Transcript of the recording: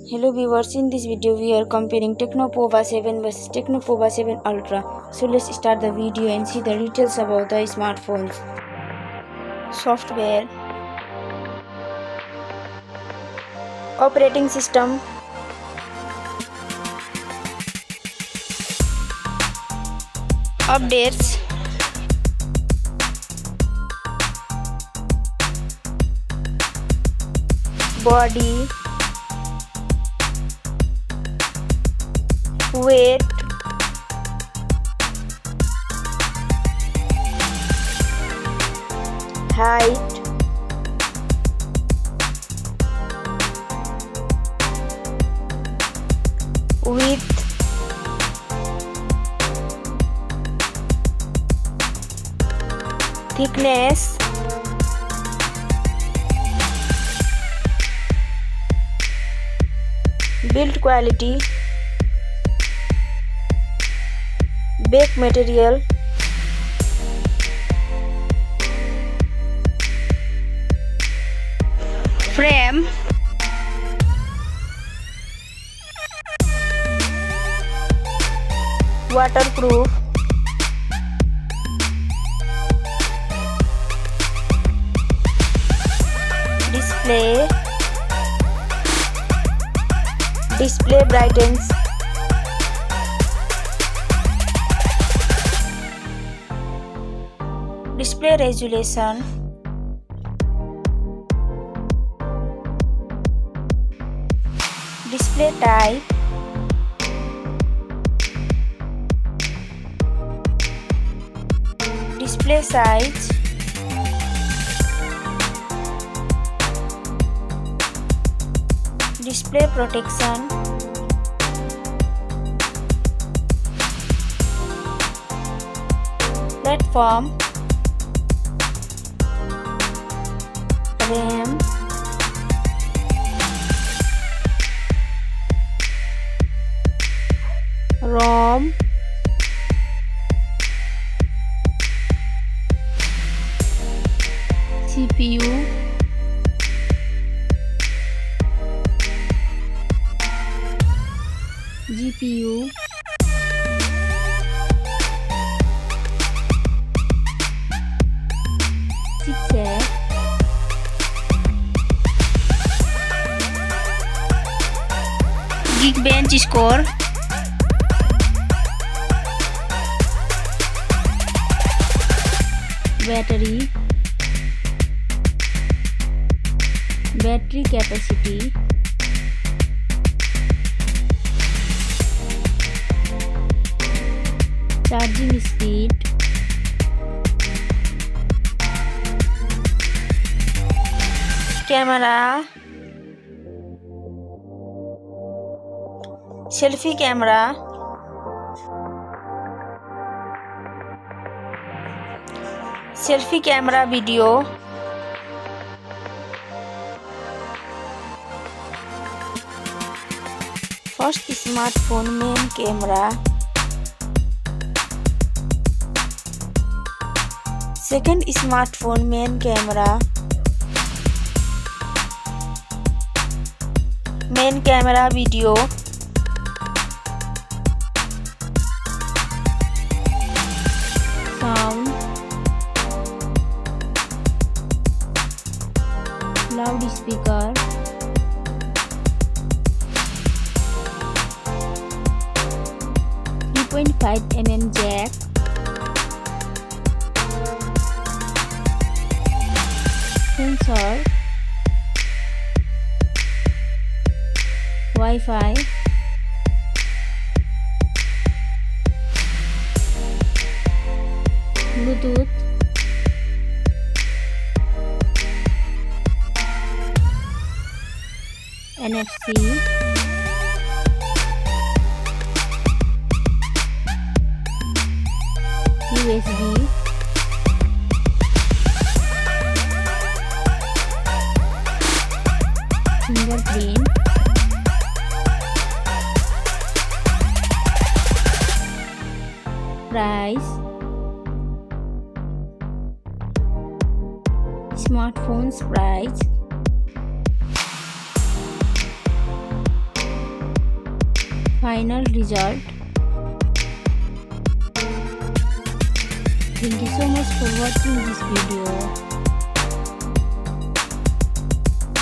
Hello viewers, in this video we are comparing Tecno Pova 7 versus Tecno Pova 7 Ultra. So let's start the video and see the details about the smartphones. Software, operating system, updates, body, weight, height, width, thickness, build quality, back material, frame, waterproof, display brightens, display resolution, display type, display size, display protection, platform, RAM, ROM, CPU, GPU, chipset, Geekbench Score, battery capacity, charging speed, camera, selfie camera, selfie camera video, first smartphone main camera, second smartphone main camera, main camera video, sound, loudspeaker, .5mm jack, sensor, Wi-Fi, Bluetooth, NFC, USB, fingerprint, price, smartphones price, final result. Thank you so much for watching this video.